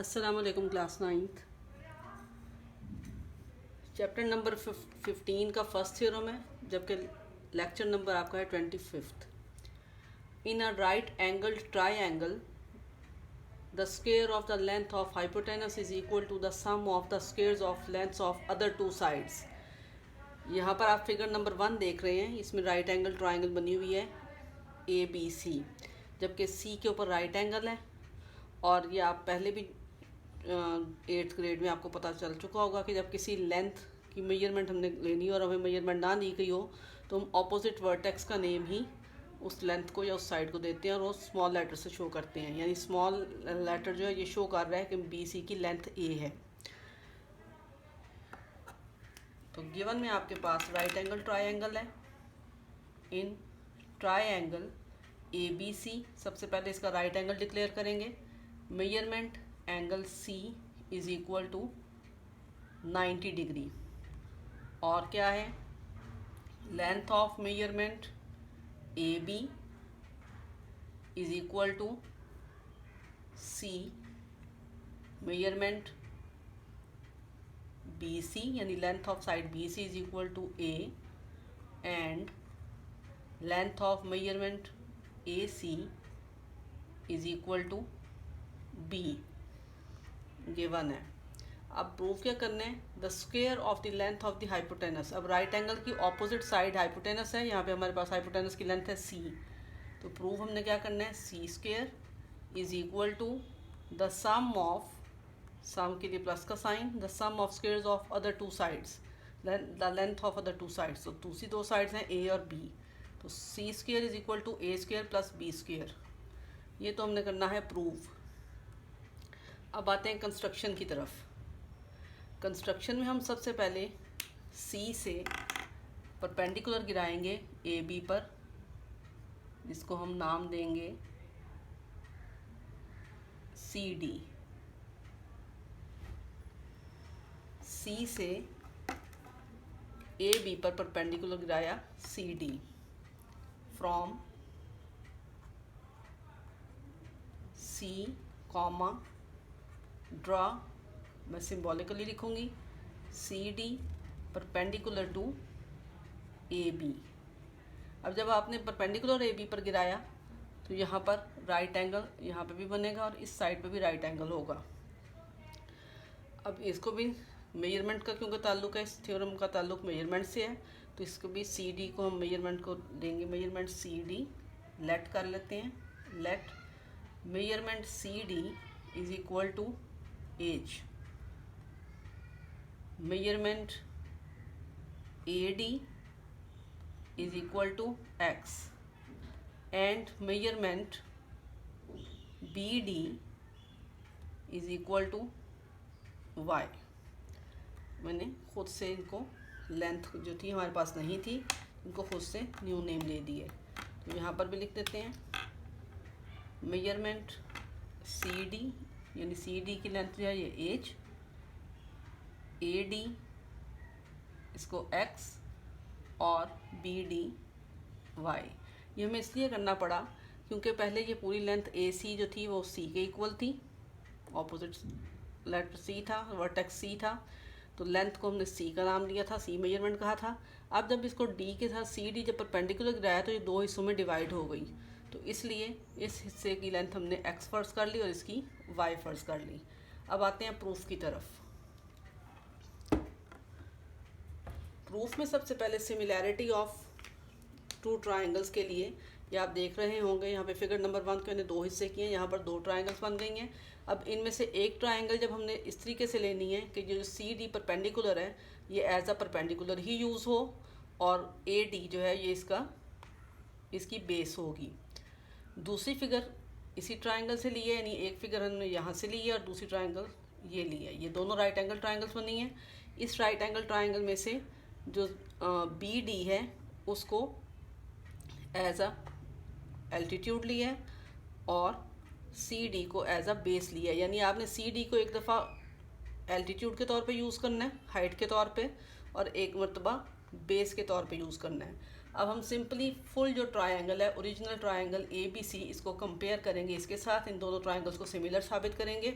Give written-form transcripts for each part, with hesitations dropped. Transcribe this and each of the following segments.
अस्सलामुअलैकुम class 9th chapter number 15 का first theorem है, जबकि लेक्चर नंबर आपका है 25। In a right angled triangle the square of the length of hypotenuse is equal to the sum of the squares of lengths of other two sides. यहाँ पर आप figure number 1 देख रहे हैं, इसमें राइट एंगल ट्राइंगल बनी हुई है ABC, जबकि C के ऊपर राइट एंगल है। और ये आप पहले भी 8th ग्रेड में आपको पता चल चुका होगा कि जब किसी लेंथ की मेजरमेंट हमने लेनी हो और हमें मेजरमेंट ना दी गई हो तो हम ऑपोजिट वर्टेक्स का नेम ही उस लेंथ को या उस साइड को देते हैं और वो स्मॉल लेटर से शो करते हैं। यानी स्मॉल लेटर जो है ये शो कर रहा है कि BC की लेंथ A है। तो गिवन में आपके पास राइट एंगल ट्राइंगल है। इन ट्राइंगल ABC सबसे पहले इसका राइट एंगल डिक्लेयर करेंगे। Measurement angle C is equal to 90 degree. और क्या है, length of measurement AB is equal to C measurement BC, यानी length of side BC is equal to A and length of measurement AC is equal to B given है। अब proof क्या करना है, the square of the length of the hypotenuse. अब right angle की opposite side hypotenuse है, यहाँ पे हमारे पास हाइपोटेनस की लेंथ है C। तो प्रूफ हमने क्या करना है, C square is equal to the sum of, sum के लिए प्लस का sign, the sum of squares of other two sides, the length of other two sides. तो दूसरी दो साइड्स हैं A और B, तो C square is equal to A square plus B square. ये तो हमने करना है प्रूफ। अब आते हैं कंस्ट्रक्शन की तरफ। कंस्ट्रक्शन में हम सबसे पहले C से परपेंडिकुलर गिराएंगे AB पर, जिसको हम नाम देंगे CD। C से AB पर परपेंडिकुलर गिराया CD from C comma draw, मैं सिम्बॉलिकली लिखूँगी CD परपेंडिकुलर टू AB। अब जब आपने परपेंडिकुलर AB पर गिराया तो यहाँ पर राइट एंगल यहाँ पे भी बनेगा और इस साइड पे भी राइट एंगल होगा। अब इसको भी मेजरमेंट का क्योंकि ताल्लुक है, इस थ्योरम का ताल्लुक मेजरमेंट से है, तो इसको भी CD को हम मेजरमेंट को देंगे, मेजरमेंट CD लेट कर लेते हैं। Let measurement CD is equal to H, measurement AD is equal to X and measurement BD is equal to Y। मैंने खुद से इनको लेंथ जो थी हमारे पास नहीं थी, इनको खुद से न्यू नेम ले दिए। तो यहाँ पर भी लिख देते हैं मेजरमेंट CD, यानी CD की लेंथ जो है ये एज, AD इसको X और BD Y। ये हमें इसलिए करना पड़ा क्योंकि पहले ये पूरी लेंथ AC जो थी वो C के इक्वल थी, ऑपोजिट लेटर C था, वर्टेक्स C था, तो लेंथ को हमने C का नाम लिया था, C मेजरमेंट कहा था। अब जब इसको D के साथ CD जब परपेंडिकुलर गिराया तो ये दो हिस्सों में डिवाइड हो गई, तो इसलिए इस हिस्से की लेंथ हमने X फर्ज कर ली और इसकी Y फर्ज कर ली। अब आते हैं प्रूफ की तरफ। प्रूफ में सबसे पहले सिमिलैरिटी ऑफ टू ट्राइंगल्स के लिए ये आप देख रहे होंगे, यहाँ पे फिगर नंबर 1 के मैंने दो हिस्से किए हैं, यहाँ पर दो ट्राइंगल्स बन गई हैं। अब इनमें से एक ट्राइंगल जब हमने इस तरीके से लेनी है कि जो CD परपेंडिकुलर है ये एज अ परपेंडिकुलर ही यूज़ हो और AD जो है ये इसकी बेस होगी। दूसरी फिगर इसी ट्राइंगल से ली है, यानी एक फिगर हमने यहाँ से ली है और दूसरी ट्राइंगल ये ली है। ये दोनों राइट एंगल ट्राइंगल्स बनी हैं। इस राइट एंगल ट्राइंगल में से जो BD है उसको एज अ एल्टीट्यूड लिया है और CD को एज अ बेस लिया है। यानी आपने CD को एक दफ़ा एल्टीट्यूड के तौर पे यूज़ करना है, हाइट के तौर पे, और एक मरतबा बेस के तौर पे यूज़ करना है। अब हम सिंपली फुल जो ट्रायंगल है, ओरिजिनल ट्रायंगल ABC, इसको कंपेयर करेंगे इसके साथ, इन दोनों ट्रायंगल्स को सिमिलर साबित करेंगे।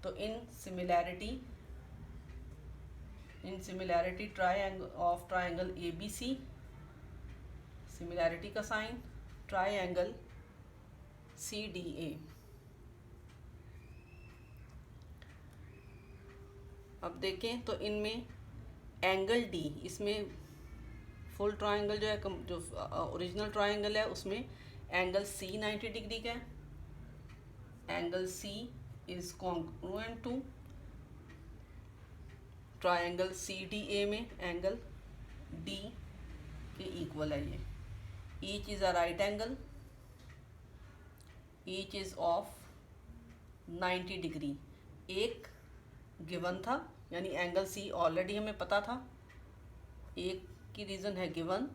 तो in similarity triangle of triangle ABC, similarity का साइन ट्राइंगल CDA। अब देखें तो इनमें एंगल D, इसमें फुल ट्राइंगल जो है, जो ओरिजिनल ट्राइंगल है उसमें एंगल C 90 डिग्री का है। Angle C is congruent to triangle CDA में एंगल D के इक्वल है ये। Each is a right angle, each is of 90 degree. एक गिवन था, यानी एंगल C ऑलरेडी हमें पता था, एक की रीज़न है गिवन,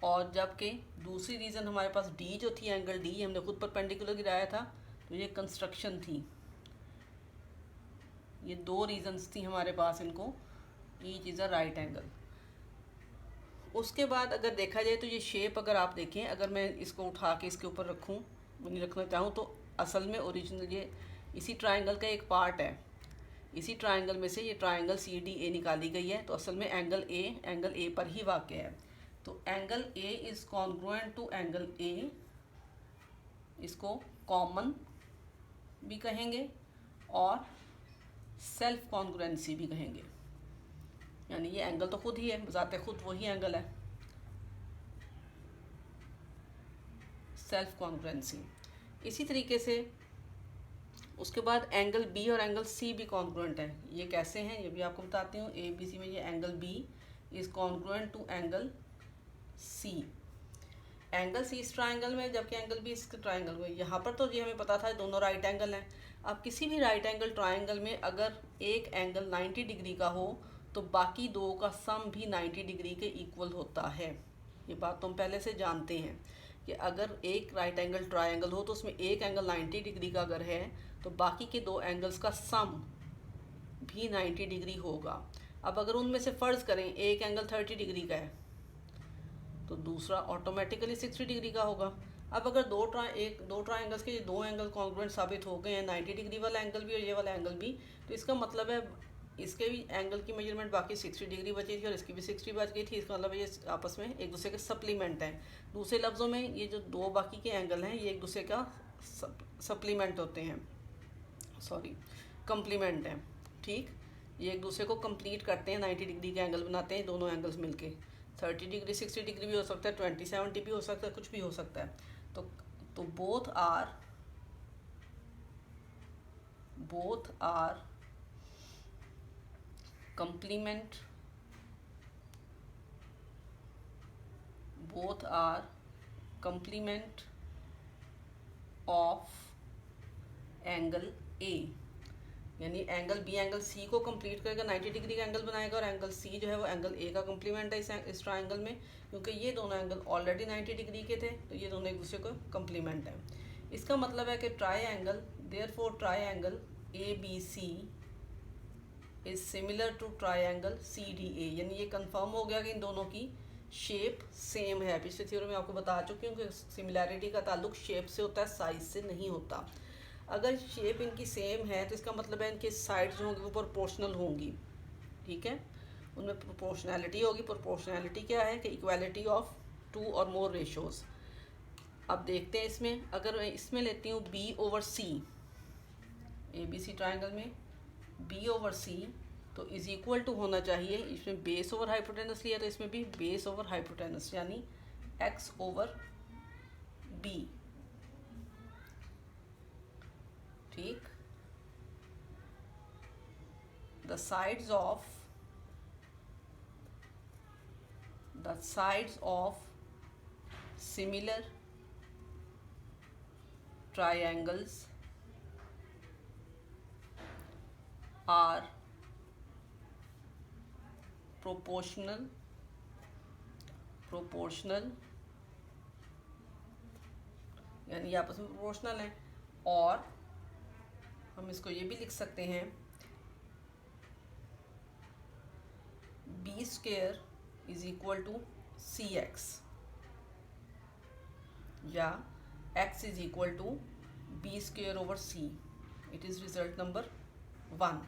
और जबकि दूसरी रीज़न हमारे पास D जो थी, एंगल D हमने खुद परपेंडिकुलर गिराया था, तो ये कंस्ट्रक्शन थी। ये दो रीजंस थी हमारे पास इनको, each is a right angle. उसके बाद अगर देखा जाए तो ये शेप अगर आप देखें, अगर मैं इसको उठा के इसके ऊपर रखूं, नहीं रखना चाहूँ, तो असल में ओरिजिनल ये इसी ट्राइंगल का एक पार्ट है। इसी ट्राइंगल में से ये ट्राइंगल CDA निकाली गई है, तो असल में एंगल A पर ही वाक़ है। तो angle A is congruent to angle A, इसको कॉमन भी कहेंगे और सेल्फ कॉन्ग्रुएंसी भी कहेंगे, यानी ये एंगल तो खुद ही है, बजाते खुद वही एंगल है, सेल्फ कॉन्ग्रुएंसी। इसी तरीके से उसके बाद एंगल B और एंगल C भी कॉन्ग्रुएंट है। ये कैसे हैं ये भी आपको बताती हूँ। ABC में ये angle B is congruent to angle C, angle C इस ट्राइंगल में, जबकि एंगल B इस ट्राइंगल में। यहाँ पर तो ये हमें पता था दोनों राइट एंगल हैं। अब किसी भी राइट एंगल ट्राइंगल में अगर एक एंगल 90 डिग्री का हो तो बाकी दो का सम भी 90 डिग्री के इक्वल होता है। ये बात तो हम पहले से जानते हैं कि अगर एक राइट एंगल ट्राइंगल हो तो उसमें एक एंगल 90 डिग्री का अगर है तो बाकी के दो एंगल्स का सम भी 90 डिग्री होगा। अब अगर उनमें से फ़र्ज़ करें एक एंगल 30 डिग्री का है तो दूसरा ऑटोमेटिकली 60 डिग्री का होगा। अब अगर दो ट्राइंगल्स के दो एंगल कॉन्ग्रुएंट साबित हो गए हैं, 90 डिग्री वाला एंगल भी और ये वाला एंगल भी, तो इसका मतलब है इसके भी एंगल की मेजरमेंट बाकी 60 डिग्री बची थी और इसकी भी 60 बच गई थी। इसका मतलब ये आपस में एक दूसरे के सप्लीमेंट हैं। दूसरे लफ्ज़ों में ये जो दो बाकी के एंगल हैं ये एक दूसरे का सप्लीमेंट होते हैं, कंप्लीमेंट हैं। ठीक, ये एक दूसरे को कंप्लीट करते हैं, 90 डिग्री के एंगल बनाते हैं दोनों एंगल्स मिलके। 30 डिग्री 60 डिग्री भी हो सकता है, 20 70 भी हो सकता है, कुछ भी हो सकता है। तो both are complement, both are complement of angle A, यानी एंगल B एंगल C को कंप्लीट करेगा, 90 डिग्री का एंगल बनाएगा, और एंगल C जो है वो एंगल A का कंप्लीमेंट है इस ट्राइंगल में, क्योंकि ये दोनों एंगल ऑलरेडी 90 डिग्री के थे, तो ये दोनों एक दूसरे को कंप्लीमेंट है। इसका मतलब है कि triangle, therefore triangle ABC is similar to triangle CDA, यानी ये कंफर्म हो गया कि इन दोनों की शेप सेम है। पिछले थ्योरी में आपको बता चुकी हूँ कि सिमिलैरिटी का ताल्लुक शेप से होता है, साइज से नहीं होता। अगर शेप इनकी सेम है तो इसका मतलब है इनके साइड्स जो होंगी वो प्रोपोर्शनल होंगी। ठीक है, उनमें प्रोपोर्शनैलिटी होगी। प्रोपोर्शनैलिटी क्या है कि इक्वालिटी ऑफ टू और मोर रेशोज़। अब देखते हैं इसमें, अगर मैं इसमें लेती हूँ B/C, ABC ट्राइंगल में B/C तो इज इक्वल टू होना चाहिए, इसमें बेस ओवर हाइपोटेनस लिया तो इसमें भी बेस ओवर हाइपोटेनस, यानी X/B। ठीक, the sides of similar triangles are proportional, यानी आपस में प्रोपोर्शनल है। और हम इसको ये भी लिख सकते हैं B² is equal to CX, या X is equal to B² over C। It is result number 1.